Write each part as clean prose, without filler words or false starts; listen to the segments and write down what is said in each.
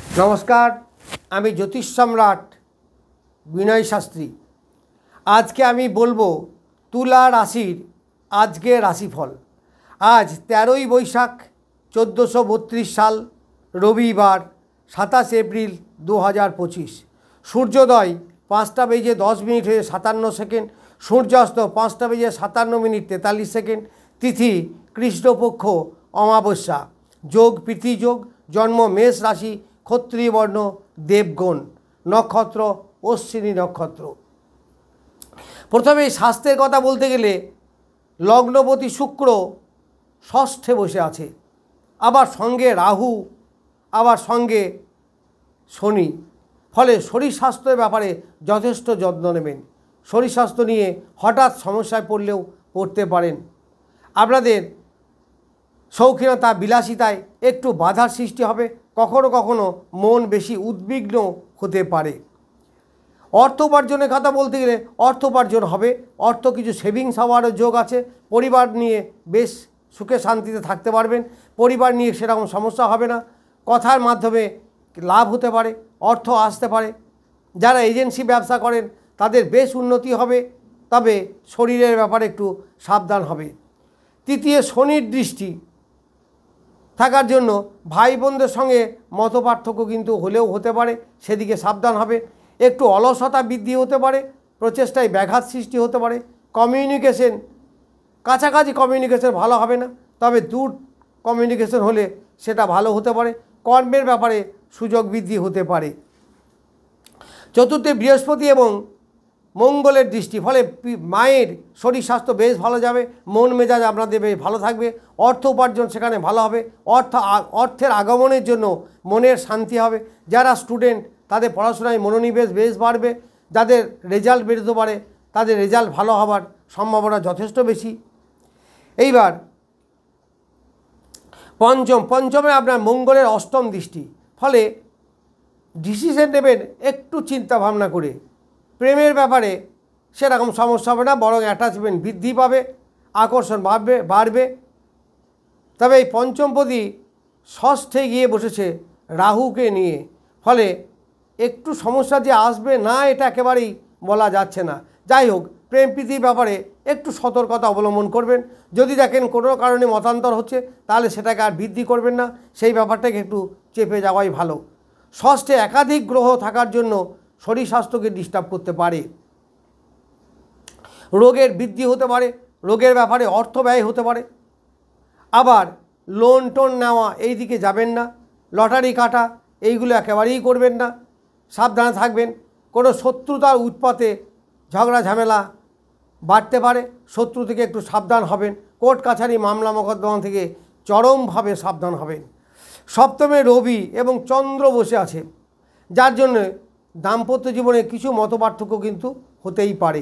नमस्कार आमी ज्योतिष सम्राट विनय शास्त्री। आज के आमी बोलबो तुला राशिर आज के राशिफल। आज 13 बैशाख 1432 साल रविवार 27 एप्रिल 2025। सूर्योदय 5टा बेजे 10 मिनट हुए 57 सेकेंड, सूर्यास्त 5टा बेजे 57 मिनट 43 सेकेंड। तिथि कृष्णपक्ष अमावस्या। योग प्रीति योग। जन्म मेष राशि, क्षत्रिय वर्ण, देवगण। नक्षत्र अश्विनी नक्षत्र। प्रथमे स्वास्थ्येर कथा बोलते गेले लग्नपति शुक्र षष्ठे बसे आछे, आबार संगे राहु, आबार संगे शनि। फले शरीर स्वास्थ्येर ब्यापारे यथेष्ट यत्न नेबेन। शरीर स्वास्थ्य निये हठात् समस्याय पड़लेও पड़ते पारेन। आपनादेर शौखिनता বিলাসিতায় একটু বাধার সৃষ্টি হবে। কখনো কখনো মন বেশি উদ্বিগ্ন হতে পারে। অর্থ উপার্জনের কথা বলতে গেলে অর্থ উপার্জন হবে। অর্থ কিছু সেভিংস হওয়ারও যোগ আছে। পরিবার নিয়ে বেশ সুখে শান্তিতে থাকতে পারবেন। পরিবার নিয়ে সেরকম সমস্যা হবে না। কথার মাধ্যমে লাভ হতে পারে, অর্থ আসতে পারে। যারা এজেন্সি ব্যবসা করেন তাদের বেশ উন্নতি হবে, তবে শরীরের ব্যাপারে একটু সাবধান হবে। তৃতীয় শনির দৃষ্টি থাকার জন্য ভাই বোনদের সঙ্গে মতপার্থক্য কিন্তু হলেও হতে পারে, সেদিকে সাবধান হবে। একটু অলসতা বৃদ্ধি হতে পারে, প্রচেষ্টায় ব্যাঘাত সৃষ্টি হতে পারে। কমিউনিকেশন, কাছাকাছি কমিউনিকেশন ভালো হবে না, তবে দূর কমিউনিকেশন হলে সেটা ভালো হতে পারে। কর্মের ব্যাপারে সুযোগ বৃদ্ধি হতে পারে। চতুর্থে বৃহস্পতি এবং মঙ্গলের দৃষ্টি, ফলে মায়ের শরীর স্বাস্থ্য বেশ ভালো যাবে। মন মেজাজ আপনাদের বেশ ভালো থাকবে। অর্থ উপার্জন সেখানে ভালো হবে। অর্থের আগমনের জন্য মনের শান্তি হবে। যারা স্টুডেন্ট তাদের পড়াশোনায় মনোনিবেশ বেশ বাড়বে। যাদের রেজাল্ট বেরোতে পারে তাদের রেজাল্ট ভালো হওয়ার সম্ভাবনা যথেষ্ট বেশি। এইবার পঞ্চমে আপনার মঙ্গলের অষ্টম দৃষ্টি, ফলে ডিসিশন নেবেন একটু চিন্তা ভাবনা করে। প্রেমের ব্যাপারে সেরকম সমস্যা হবে না, বরং অ্যাটাচমেন্ট বৃদ্ধি পাবে, আকর্ষণ বাড়বে। তবে এই পঞ্চমপতি ষষ্ঠে গিয়ে বসেছে রাহুকে নিয়ে, ফলে একটু সমস্যা যে আসবে না এটা একেবারেই বলা যাচ্ছে না। যাই হোক, প্রেম প্রীতির ব্যাপারে একটু সতর্কতা অবলম্বন করবেন। যদি দেখেন কোনো কারণে মতান্তর হচ্ছে তাহলে সেটাকে আর বৃদ্ধি করবেন না, সেই ব্যাপারটাকে একটু চেপে যাওয়াই ভালো। ষষ্ঠে একাধিক গ্রহ থাকার জন্য শরীর স্বাস্থ্যকে ডিস্টার্ব করতে পারে। রোগের বৃদ্ধি হতে পারে, রোগের ব্যাপারে অর্থ ব্যয় হতে পারে। আবার লোন টোন নেওয়া এই দিকে যাবেন না। লটারি কাটা এইগুলো একেবারেই করবেন না, সাবধানে থাকবেন। কোনো শত্রুতার উৎপাতে ঝগড়া ঝামেলা বাড়তে পারে, শত্রু থেকে একটু সাবধান হবেন। কোর্ট কাছারি মামলা মোকদ্দমা থেকে চরমভাবে সাবধান হবেন। সপ্তমে রবি এবং চন্দ্র বসে আছে, যার জন্য দাম্পত্য জীবনে কিছু মতপার্থক্য কিন্তু হতেই পারে।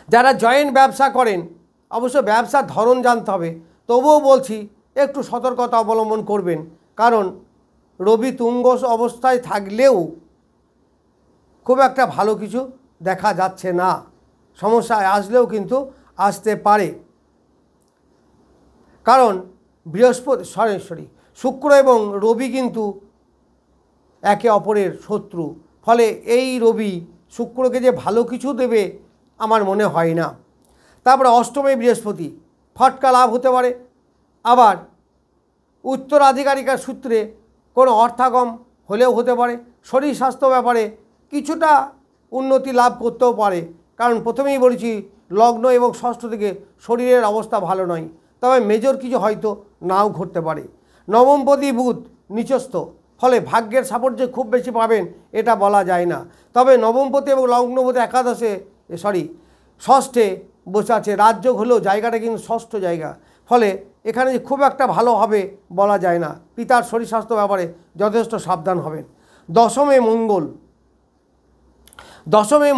যারা জয়েন্ট ব্যবসা করেন অবশ্য ব্যবসার ধরন জানতে হবে, তবুও বলছি একটু সতর্কতা অবলম্বন করবেন, কারণ রবি তুঙ্গ অবস্থায় থাকলেও খুব একটা ভালো কিছু দেখা যাচ্ছে না। সমস্যা আসলেও কিন্তু আসতে পারে, কারণ শুক্র এবং রবি কিন্তু একে অপরের শত্রু। ফলে এই রবি শুক্রকে যে ভালো কিছু দেবে আমার মনে হয় না। তারপরে অষ্টমে বৃহস্পতি, ফটকা লাভ হতে পারে। আবার উত্তরাধিকারিকার সূত্রে কোনো অর্থাগম হলেও হতে পারে। শরীর স্বাস্থ্য ব্যাপারে কিছুটা উন্নতি লাভ করতেও পারে, কারণ প্রথমেই বলেছি লগ্ন এবং ষষ্ঠ থেকে শরীরের অবস্থা ভালো নয়, তবে মেজর কিছু হয়তো নাও ঘটতে পারে। নবমপতি বুধ নিচস্থ, ফলে ভাগ্যের সাপোর্ট যে খুব বেশি পাবেন এটা বলা যায় না। তবে নবমপতি এবং লগ্নপতি ষষ্ঠে বসে আছে। রাজযোগ হলেও জায়গাটা কিন্তু ষষ্ঠ জায়গা, ফলে এখানে যে খুব একটা ভালো হবে বলা যায় না। পিতার শরীর স্বাস্থ্য ব্যাপারে যথেষ্ট সাবধান হবেন। দশমে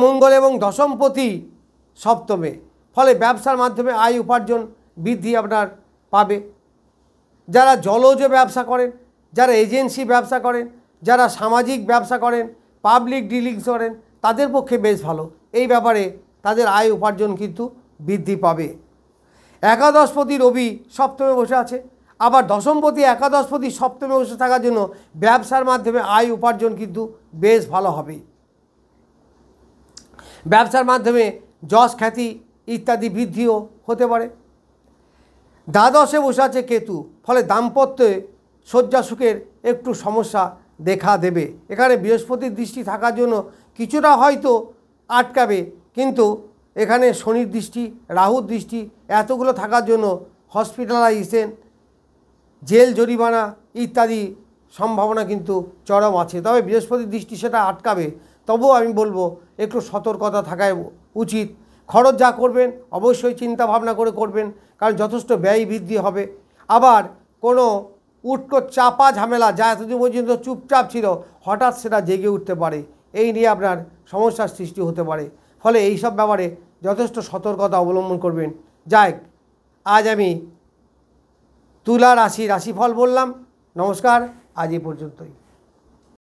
মঙ্গল এবং দশমপতি সপ্তমে, ফলে ব্যবসার মাধ্যমে আয় উপার্জন বৃদ্ধি আপনার পাবে। যারা জলজ ব্যবসা করেন, যারা এজেন্সি ব্যবসা করেন, যারা সামাজিক ব্যবসা করেন, পাবলিক ডিলিংস করেন, তাদের পক্ষে বেশ ভালো। এই ব্যাপারে তাদের আয় উপার্জন কিন্তু বৃদ্ধি পাবে। একাদশপতি রবি সপ্তমে বসে আছে। আবার দশমপতি একাদশপতি সপ্তমে বসে থাকার জন্য ব্যবসার মাধ্যমে আয় উপার্জন কিন্তু বেশ ভালো হবে। ব্যবসার মাধ্যমে যশ খ্যাতি ইত্যাদি বৃদ্ধিও হতে পারে। দ্বাদশে বসে আছে কেতু, ফলে দাম্পত্যে শয্যা সুখের একটু সমস্যা দেখা দেবে। এখানে বৃহস্পতির দৃষ্টি থাকার জন্য কিছুটা হয়তো আটকাবে, কিন্তু এখানে শনির দৃষ্টি, রাহুর দৃষ্টি এতগুলো থাকার জন্য হসপিটালাইজেশন, জেল জরিমানা ইত্যাদি সম্ভাবনা কিন্তু চরম আছে। তবে বৃহস্পতির দৃষ্টি সেটা আটকাবে, তবুও আমি বলবো একটু সতর্কতা থাকাই উচিত। খরচ যা করবেন অবশ্যই চিন্তা ভাবনা করে করবেন, কারণ যথেষ্ট ব্যয় বৃদ্ধি হবে। আবার কোনো উটকো চাপা ঝামেলা যা এতদিন পর্যন্ত চুপচাপ ছিল হঠাৎ সেটা জেগে উঠতে পারে, এই নিয়ে আপনার সমস্যার সৃষ্টি হতে পারে। ফলে এই সব ব্যাপারে যথেষ্ট সতর্কতা অবলম্বন করবেন। যাই, আজ আমি তুলা রাশিফল বললাম। নমস্কার, আজ এই পর্যন্তই।